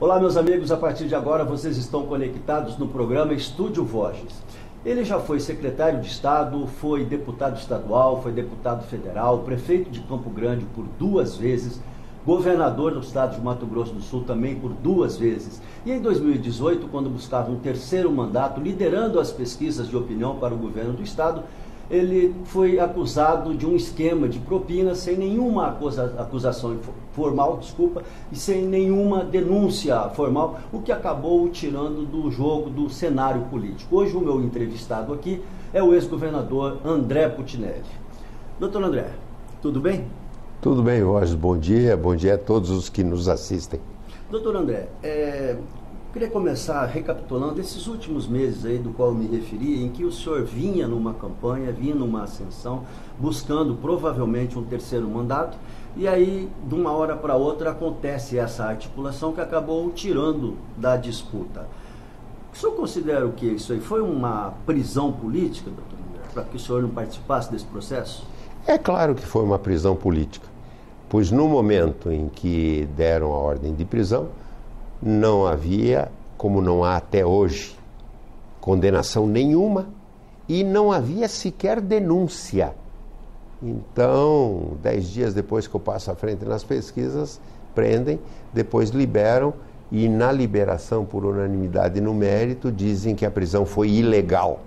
Olá, meus amigos, a partir de agora vocês estão conectados no programa Estúdio Vozes. Ele já foi secretário de Estado, foi deputado estadual, foi deputado federal, prefeito de Campo Grande por 2 vezes, governador do estado de Mato Grosso do Sul também por 2 vezes. E em 2018, quando buscava um 3º mandato, liderando as pesquisas de opinião para o governo do estado, ele foi acusado de um esquema de propina sem nenhuma acusação formal, e sem nenhuma denúncia formal, o que acabou o tirando do jogo do cenário político. Hoje o meu entrevistado aqui é o ex-governador André Putinelli. Doutor André, tudo bem? Tudo bem, Jorge. Bom dia a todos os que nos assistem. Doutor André, queria começar recapitulando esses últimos meses aí do qual eu me referi, em que o senhor vinha numa campanha, vinha numa ascensão, buscando provavelmente um 3º mandato, e aí de uma hora para outra acontece essa articulação que acabou tirando da disputa. O senhor considera o que isso aí? Foi uma prisão política, doutor André, para que o senhor não participasse desse processo? É claro que foi uma prisão política, pois no momento em que deram a ordem de prisão, não havia, como não há até hoje, condenação nenhuma e não havia sequer denúncia. Então, 10 dias depois que eu passo à frente nas pesquisas, prendem, depois liberam e na liberação por unanimidade no mérito dizem que a prisão foi ilegal.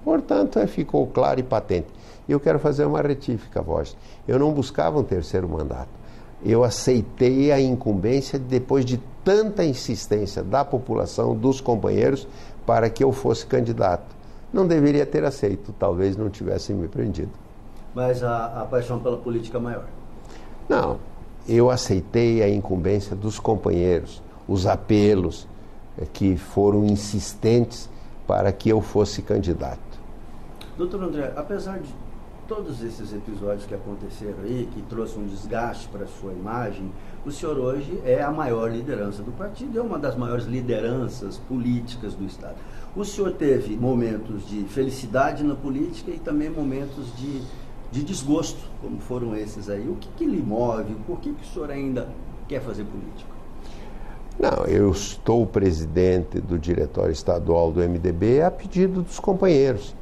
Portanto, ficou claro e patente. Eu quero fazer uma retífica, voz. Eu não buscava um 3º mandato. Eu aceitei a incumbência depois de tanta insistência da população, dos companheiros, para que eu fosse candidato. Não deveria ter aceito, talvez não tivessem me prendido. Mas a paixão pela política maior? Não, eu aceitei a incumbência dos companheiros, os apelos que foram insistentes para que eu fosse candidato. Doutor André, apesar de todos esses episódios que aconteceram aí, que trouxe um desgaste para a sua imagem, o senhor hoje é a maior liderança do partido, é uma das maiores lideranças políticas do estado. O senhor teve momentos de felicidade na política e também momentos de desgosto, como foram esses aí. O que lhe move? Por que o senhor ainda quer fazer política? Não, eu estou presidente do diretório estadual do MDB a pedido dos companheiros,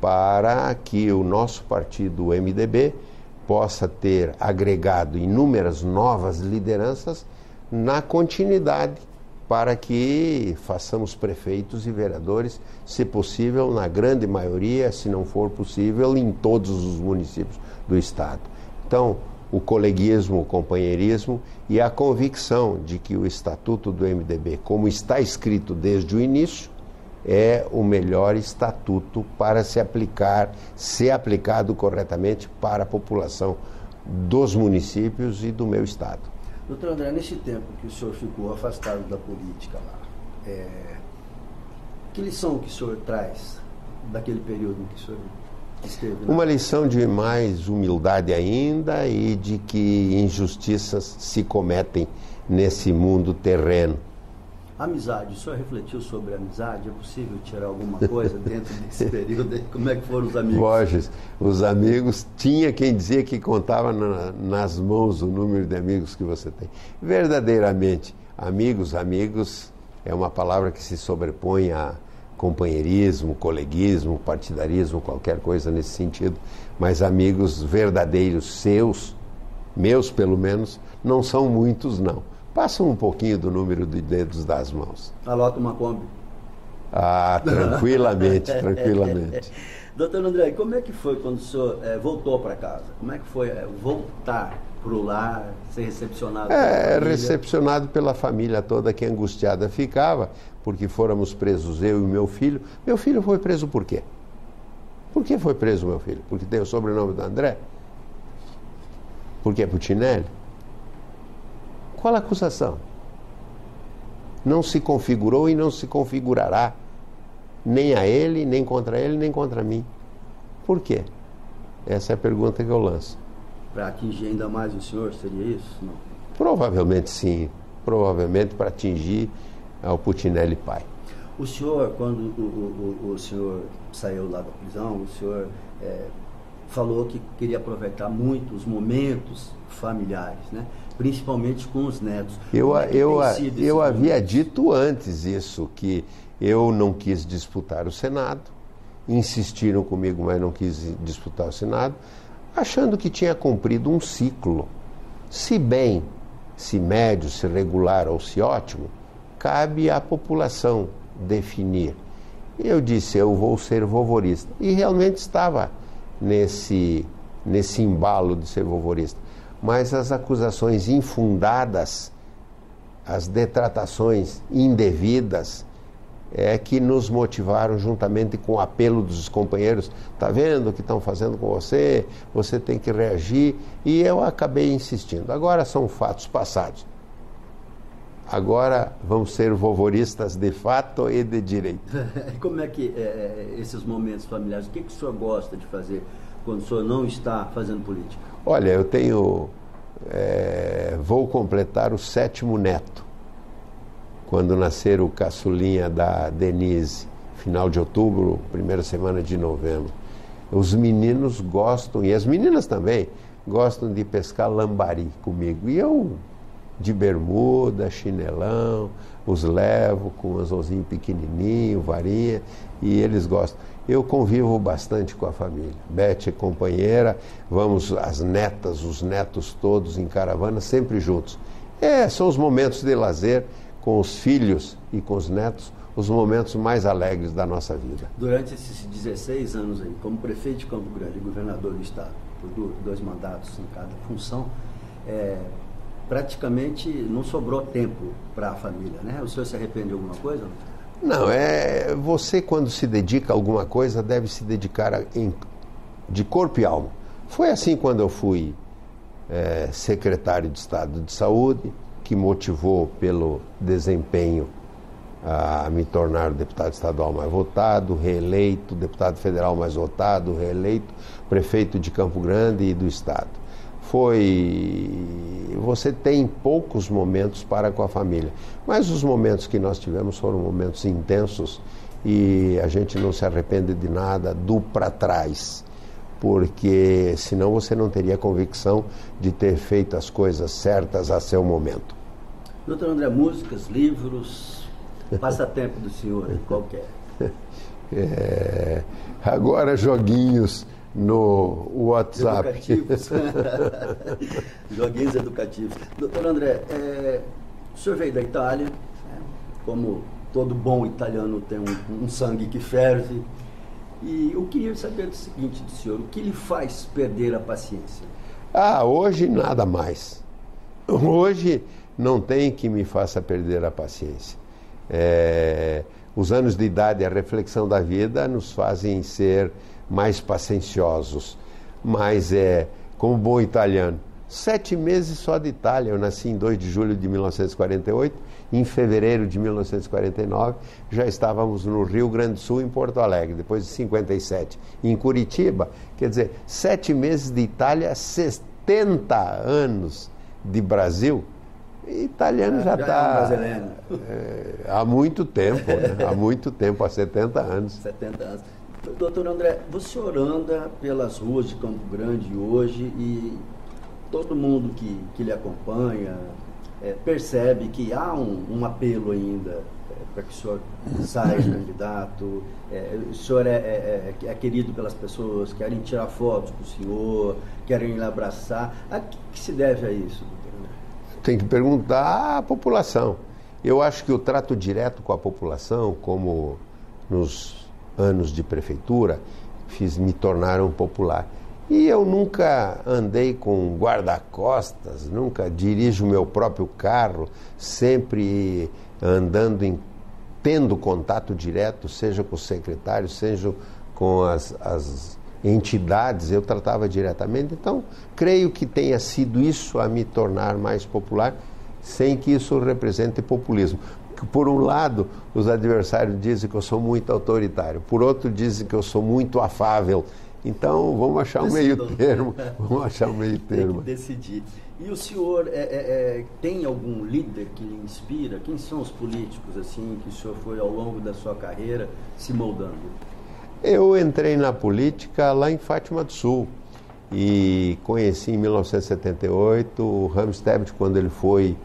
para que o nosso partido, o MDB, possa ter agregado inúmeras novas lideranças na continuidade, para que façamos prefeitos e vereadores, se possível, na grande maioria, se não for possível, em todos os municípios do estado. Então, o coleguismo, o companheirismo e a convicção de que o estatuto do MDB, como está escrito desde o início, é o melhor estatuto para ser aplicado corretamente para a população dos municípios e do meu estado. Doutor André, nesse tempo que o senhor ficou afastado da política lá, que lição que o senhor traz daquele período em que o senhor esteve lá? Uma lição de mais humildade ainda e de que injustiças se cometem nesse mundo terreno. Amizade, o senhor refletiu sobre a amizade? É possível tirar alguma coisa dentro desse período? Como é que foram os amigos? Borges, os amigos, tinha quem dizia que contava nas mãos o número de amigos que você tem. Verdadeiramente, amigos é uma palavra que se sobrepõe a companheirismo, coleguismo, partidarismo, qualquer coisa nesse sentido, mas amigos verdadeiros seus, meus pelo menos, não são muitos não. Passam um pouquinho do número de dedos das mãos. Alota uma Kombi. Ah, tranquilamente. Doutor André, como é que foi quando o senhor voltou para casa? Como é que foi voltar para o lar, ser recepcionado pela família? Recepcionado pela família toda que angustiada ficava, porque fôramos presos eu e meu filho. Meu filho foi preso por quê? Por que foi preso meu filho? Porque tem o sobrenome do André? Porque é Putinelli? Qual a acusação? Não se configurou e não se configurará nem a ele, nem contra mim. Por quê? Essa é a pergunta que eu lanço. Para atingir ainda mais o senhor, seria isso? Não? Provavelmente sim. Provavelmente para atingir ao Putinelli pai. O senhor, quando o senhor saiu lá da prisão, o senhor falou que queria aproveitar muito os momentos familiares, né? Principalmente com os netos. Eu havia dito antes isso, que eu não quis disputar o Senado, insistiram comigo, mas não quis disputar o Senado, achando que tinha cumprido um ciclo. Se bem, se médio, se regular ou se ótimo, cabe à população definir. Eu disse, eu vou ser vovorista. E realmente estava nesse embalo de ser vovorista. Mas as acusações infundadas, as detratações indevidas, é que nos motivaram, juntamente com o apelo dos companheiros. Está vendo o que estão fazendo com você? Você tem que reagir. E eu acabei insistindo. Agora são fatos passados. Agora vamos ser vovoristas de fato e de direito. Como é que esses momentos familiares, o que o senhor gosta de fazer quando o senhor não está fazendo política? Olha, eu tenho... vou completar o 7º neto. Quando nascer o caçulinha da Denise, final de outubro, primeira semana de novembro. Os meninos gostam, e as meninas também, gostam de pescar lambari comigo. E eu, de bermuda, chinelão, os levo com um anzolzinho pequenininho, varinha, e eles gostam. Eu convivo bastante com a família. Beth é companheira, vamos as netas, os netos todos em caravana, sempre juntos. São os momentos de lazer com os filhos e com os netos, os momentos mais alegres da nossa vida. Durante esses 16 anos aí, como prefeito de Campo Grande e governador do estado, por 2 mandatos em cada função, praticamente não sobrou tempo para a família, né? O senhor se arrepende de alguma coisa? Não, você quando se dedica a alguma coisa deve se dedicar de corpo e alma. Foi assim quando eu fui secretário de Estado de Saúde, que motivou pelo desempenho a me tornar deputado estadual mais votado, reeleito, deputado federal mais votado, reeleito, prefeito de Campo Grande e do estado. Você tem poucos momentos para com a família, mas os momentos que nós tivemos foram momentos intensos e a gente não se arrepende de nada do para trás, porque senão você não teria convicção de ter feito as coisas certas a seu momento. Doutor André, músicas, livros, passatempo do senhor, qualquer? Agora joguinhos no WhatsApp. Educativos. Joguinhos educativos. Doutor André, o senhor veio da Itália, como todo bom italiano tem um sangue que ferve, e eu queria saber o seguinte do senhor, o que lhe faz perder a paciência? Hoje nada mais. Hoje não tem que me faça perder a paciência. Os anos de idade e a reflexão da vida nos fazem ser mais pacienciosos. Mas como bom italiano, 7 meses só de Itália. Eu nasci em 2 de julho de 1948, em fevereiro de 1949 já estávamos no Rio Grande do Sul, em Porto Alegre, depois de 57 em Curitiba. Quer dizer, 7 meses de Itália, 70 anos de Brasil. Italiano já está há muito tempo, né? Há muito tempo, há 70 anos. 70 anos. Doutor André, o senhor anda pelas ruas de Campo Grande hoje e todo mundo que lhe acompanha percebe que há um apelo ainda para que o senhor saia candidato. O senhor é querido pelas pessoas, querem tirar fotos com o senhor, querem lhe abraçar. A que se deve a isso, doutor André? Tem que perguntar à população. Eu acho que o trato direto com a população, como nos anos de prefeitura, me tornaram popular. E eu nunca andei com guarda-costas, nunca dirijo o meu próprio carro, sempre andando tendo contato direto, seja com os secretários, seja com as entidades, eu tratava diretamente. Então, creio que tenha sido isso a me tornar mais popular, sem que isso represente populismo. Por um lado, os adversários dizem que eu sou muito autoritário, por outro dizem que eu sou muito afável. Então, vamos achar um meio termo. Vamos achar um meio termo. Tem que decidir. E o senhor tem algum líder que lhe inspira? Quem são os políticos assim que o senhor foi ao longo da sua carreira se moldando? Eu entrei na política lá em Fátima do Sul e conheci em 1978 o Rames Tebet quando ele foi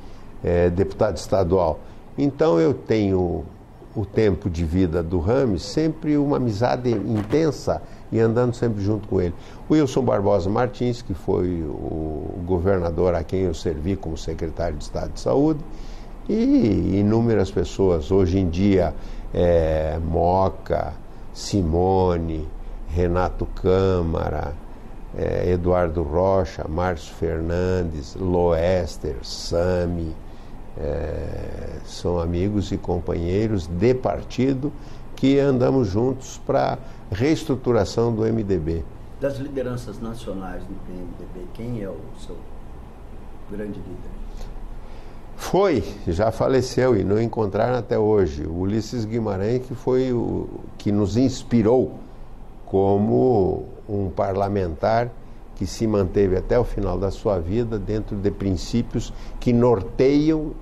deputado estadual. Então eu tenho o tempo de vida do Rames sempre uma amizade intensa e andando sempre junto com ele. O Wilson Barbosa Martins, que foi o governador a quem eu servi como secretário de Estado de Saúde, e inúmeras pessoas. Hoje em dia, Moca, Simone, Renato Câmara, Eduardo Rocha, Márcio Fernandes, Loester, Sami, são amigos e companheiros de partido que andamos juntos para a reestruturação do MDB. Das lideranças nacionais do PMDB, quem é o seu grande líder? Foi, já faleceu e não encontraram até hoje, o Ulisses Guimarães, que foi o que nos inspirou como um parlamentar que se manteve até o final da sua vida dentro de princípios que norteiam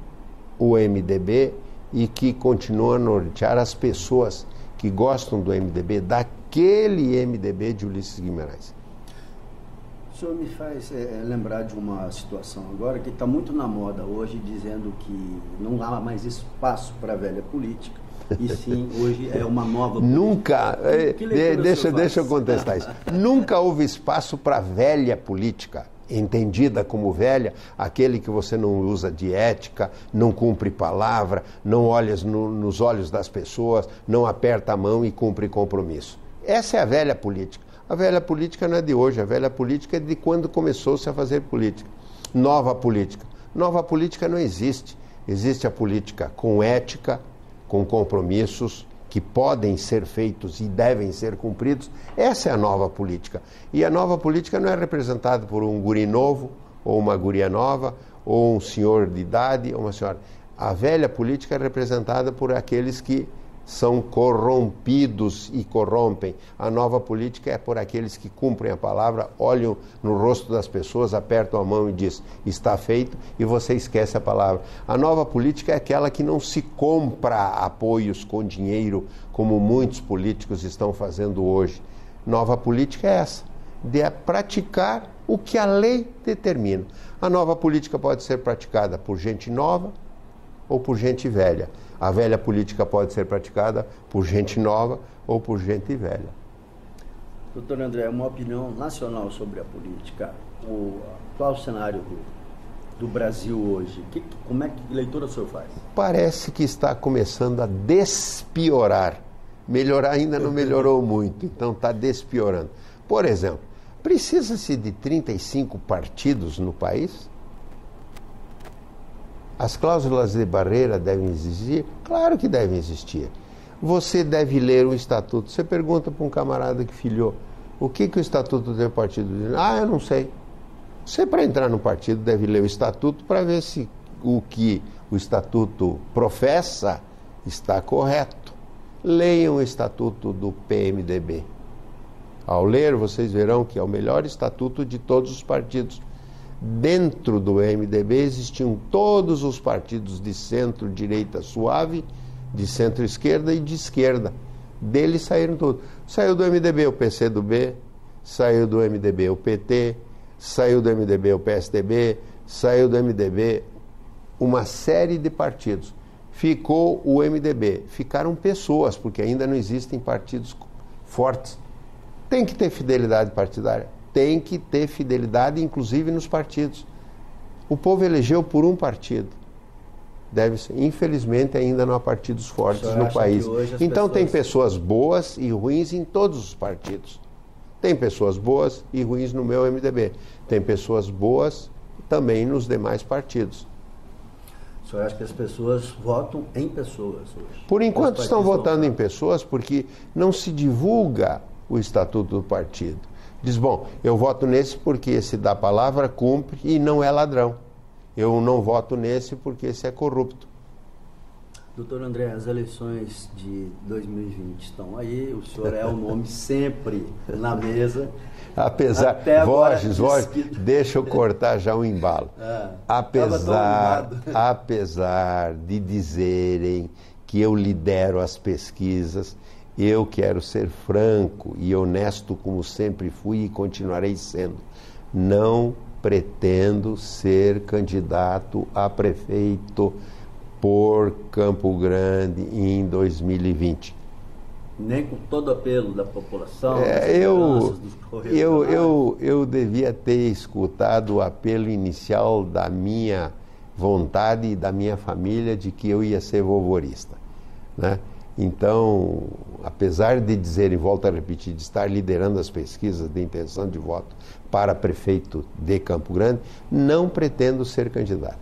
o MDB e que continuam a nortear as pessoas que gostam do MDB, daquele MDB de Ulisses Guimarães. O senhor me faz lembrar de uma situação agora que está muito na moda hoje, dizendo que não há mais espaço para a velha política, e sim, hoje é uma nova política. Nunca, deixa eu contestar isso. Nunca houve espaço para a velha política, entendida como velha, aquele que você não usa de ética, não cumpre palavra, não olha nos olhos das pessoas, não aperta a mão e cumpre compromisso. Essa é a velha política. A velha política não é de hoje, a velha política é de quando começou-se a fazer política. Nova política. Nova política não existe. Existe a política com ética, com compromissos que podem ser feitos e devem ser cumpridos. Essa é a nova política. E a nova política não é representada por um guri novo, ou uma guria nova, ou um senhor de idade, ou uma senhora. A velha política é representada por aqueles que são corrompidos e corrompem. A nova política é por aqueles que cumprem a palavra, olham no rosto das pessoas, apertam a mão e diz, está feito, e você esquece a palavra. A nova política é aquela que não se compra apoios com dinheiro, como muitos políticos estão fazendo hoje. Nova política é essa, de praticar o que a lei determina. A nova política pode ser praticada por gente nova ou por gente velha. A velha política pode ser praticada por gente nova ou por gente velha. Doutor André, uma opinião nacional sobre a política, o atual cenário do Brasil hoje, como é que leitura o senhor faz? Parece que está começando a despiorar. Melhorar ainda não melhorou muito, então está despiorando. Por exemplo, precisa-se de 35 partidos no país? As cláusulas de barreira devem existir? Claro que devem existir. Você deve ler o estatuto. Você pergunta para um camarada que filiou, o que o estatuto do partido diz? Ah, eu não sei. Você, para entrar no partido, deve ler o estatuto para ver se o que o estatuto professa está correto. Leiam o estatuto do PMDB. Ao ler, vocês verão que é o melhor estatuto de todos os partidos. Dentro do MDB existiam todos os partidos de centro-direita suave, de centro-esquerda e de esquerda. Deles saíram todos. Saiu do MDB o PCdoB, saiu do MDB o PT, saiu do MDB o PSDB, saiu do MDB uma série de partidos. Ficou o MDB. Ficaram pessoas, porque ainda não existem partidos fortes. Tem que ter fidelidade partidária. Tem que ter fidelidade, inclusive nos partidos. O povo elegeu por um partido. Deve ser. Infelizmente, ainda não há partidos fortes no país. Então, tem pessoas boas e ruins em todos os partidos. Tem pessoas boas e ruins no meu MDB. Tem pessoas boas também nos demais partidos. O senhor acha que as pessoas votam em pessoas hoje? Por enquanto, estão votando em pessoas porque não se divulga o estatuto do partido. Diz, bom, eu voto nesse porque esse dá palavra, cumpre e não é ladrão. Eu não voto nesse porque esse é corrupto. Doutor André, as eleições de 2020 estão aí, o senhor é o nome sempre na mesa. Apesar, Borges, deixa eu cortar já o embalo. Apesar de dizerem que eu lidero as pesquisas, Eu quero ser franco e honesto como sempre fui e continuarei sendo. Não pretendo ser candidato a prefeito por Campo Grande em 2020. Nem com todo o apelo da população, eu devia ter escutado o apelo inicial da minha vontade e da minha família de que eu ia ser vovorista, né? Então, apesar de dizer, e volto a repetir, de estar liderando as pesquisas de intenção de voto para prefeito de Campo Grande, não pretendo ser candidato.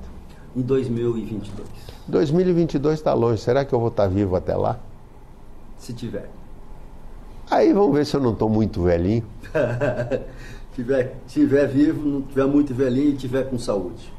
Em 2022? 2022 está longe. Será que eu vou estar vivo até lá? Se tiver. Aí vamos ver se eu não estou muito velhinho. tiver vivo, não tiver muito velhinho e tiver com saúde.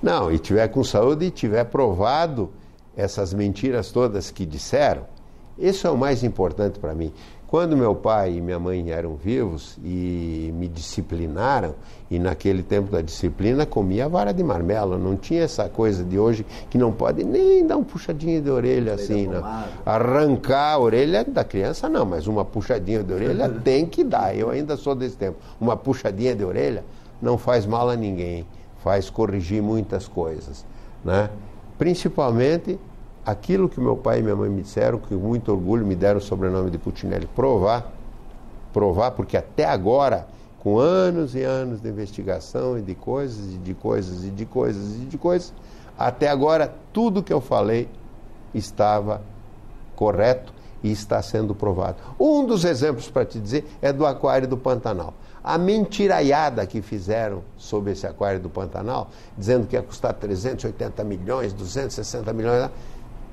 Não, e tiver com saúde e tiver provado essas mentiras todas que disseram. Isso é o mais importante para mim. Quando meu pai e minha mãe eram vivos e me disciplinaram, e naquele tempo da disciplina comia vara de marmelo, não tinha essa coisa de hoje que não pode nem dar uma puxadinha de orelha assim, não. Arrancar a orelha da criança não, mas uma puxadinha de orelha tem que dar. Eu ainda sou desse tempo. Uma puxadinha de orelha não faz mal a ninguém, faz corrigir muitas coisas, né? Principalmente aquilo que meu pai e minha mãe me disseram, que com muito orgulho me deram o sobrenome de Putinelli, provar, porque até agora, com anos e anos de investigação e de coisas, até agora tudo que eu falei estava correto e está sendo provado. Um dos exemplos para te dizer é do Aquário do Pantanal. A mentiraiada que fizeram sobre esse Aquário do Pantanal, dizendo que ia custar 380 milhões, 260 milhões,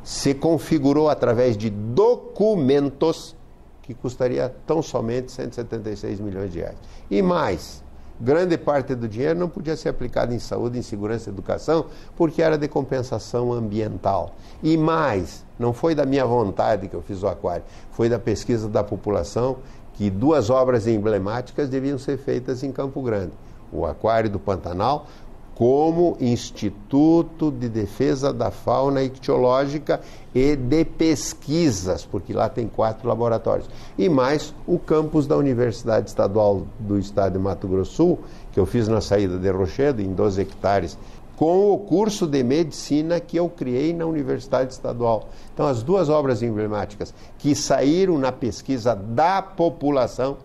se configurou através de documentos que custaria tão somente 176 milhões de reais. E mais, grande parte do dinheiro não podia ser aplicado em saúde, em segurança e educação, porque era de compensação ambiental. E mais, não foi da minha vontade que eu fiz o aquário, foi da pesquisa da população que 2 obras emblemáticas deviam ser feitas em Campo Grande. O Aquário do Pantanal, como Instituto de Defesa da Fauna Ictiológica e de Pesquisas, porque lá tem 4 laboratórios. E mais o campus da Universidade Estadual do Estado de Mato Grosso do Sul, que eu fiz na saída de Rochedo, em 12 hectares, com o curso de medicina que eu criei na Universidade Estadual. Então, as 2 obras emblemáticas que saíram na pesquisa da população,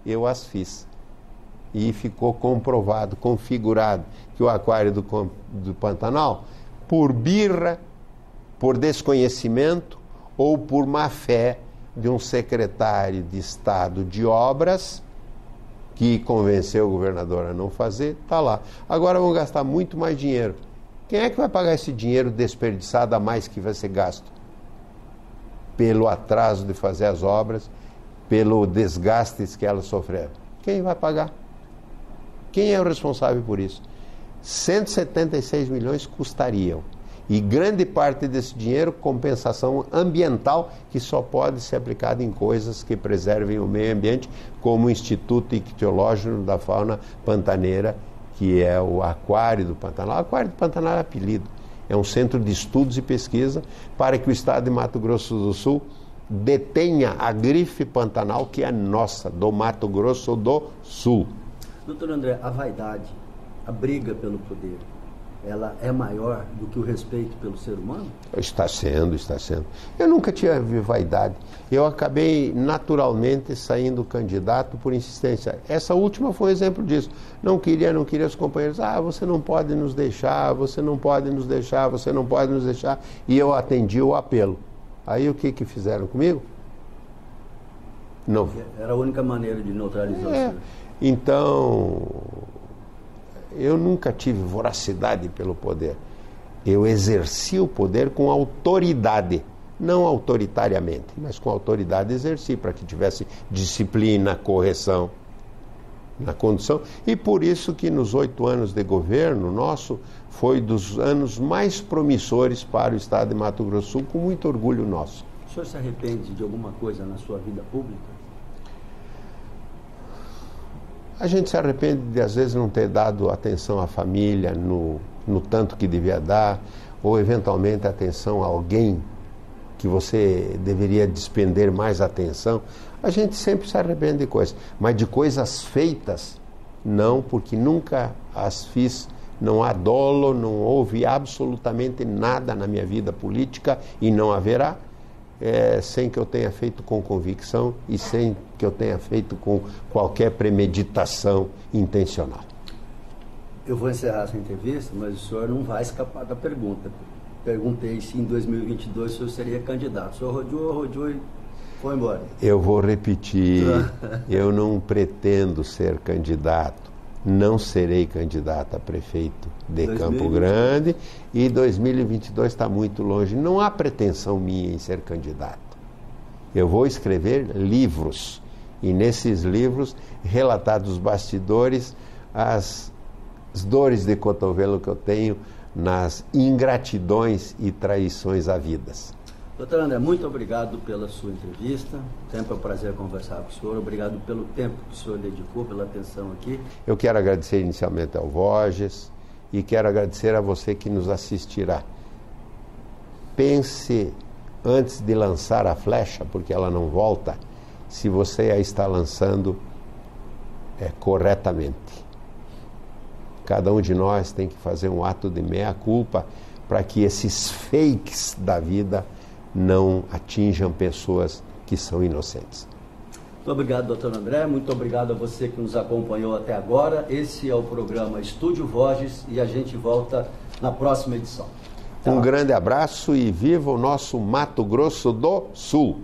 eu as fiz. E ficou comprovado, configurado, que o Aquário do Pantanal, por birra, por desconhecimento ou por má fé de um secretário de Estado de Obras, que convenceu o governador a não fazer, está lá. Agora vão gastar muito mais dinheiro. Quem é que vai pagar esse dinheiro desperdiçado a mais que vai ser gasto? Pelo atraso de fazer as obras, pelo desgaste que elas sofreram. Quem vai pagar? Quem é o responsável por isso? 176 milhões custariam. E grande parte desse dinheiro, compensação ambiental, que só pode ser aplicada em coisas que preservem o meio ambiente, como o Instituto Ictiológico da Fauna Pantaneira, que é o Aquário do Pantanal. O Aquário do Pantanal é apelido. É um centro de estudos e pesquisa para que o Estado de Mato Grosso do Sul detenha a grife Pantanal, que é nossa, do Mato Grosso do Sul. Doutor André, a vaidade, a briga pelo poder, ela é maior do que o respeito pelo ser humano? Está sendo. Eu nunca tive vaidade. Eu acabei naturalmente saindo candidato por insistência. Essa última foi um exemplo disso. Não queria os companheiros, você não pode nos deixar, você não pode nos deixar. E eu atendi o apelo. Aí o que fizeram comigo? Não. Era a única maneira de neutralizar o senhor. Então, eu nunca tive voracidade pelo poder. Eu exerci o poder com autoridade, não autoritariamente, mas com autoridade exerci, para que tivesse disciplina, correção na condução. E por isso que nos 8 anos de governo nosso, foi dos anos mais promissores para o Estado de Mato Grosso do Sul, com muito orgulho nosso. O senhor se arrepende de alguma coisa na sua vida pública? A gente se arrepende de, às vezes, não ter dado atenção à família no tanto que devia dar, ou, eventualmente, atenção a alguém que você deveria despender mais atenção. A gente sempre se arrepende de coisas, mas de coisas feitas, não, porque nunca as fiz. Não há dolo, não houve absolutamente nada na minha vida política e não haverá, sem que eu tenha feito com convicção e sem que eu tenha feito com qualquer premeditação intencional. Eu vou encerrar essa entrevista, mas o senhor não vai escapar da pergunta. Perguntei se em 2022 o senhor seria candidato. O senhor rodeou e foi embora. Eu vou repetir, eu não pretendo ser candidato. Não serei candidato a prefeito de Campo Grande e 2022 está muito longe. Não há pretensão minha em ser candidato. Eu vou escrever livros e nesses livros relatar dos bastidores as dores de cotovelo que eu tenho nas ingratidões e traições havidas. Doutor André, muito obrigado pela sua entrevista. Sempre é um prazer conversar com o senhor. Obrigado pelo tempo que o senhor dedicou, pela atenção aqui. Eu quero agradecer inicialmente ao Voges e quero agradecer a você que nos assistirá. Pense antes de lançar a flecha, porque ela não volta, se você a está lançando corretamente. Cada um de nós tem que fazer um ato de meia-culpa para que esses fakes da vida não atinjam pessoas que são inocentes. Muito obrigado, doutor André. Muito obrigado a você que nos acompanhou até agora. Esse é o programa Estúdio Voges e a gente volta na próxima edição. Um grande abraço e viva o nosso Mato Grosso do Sul!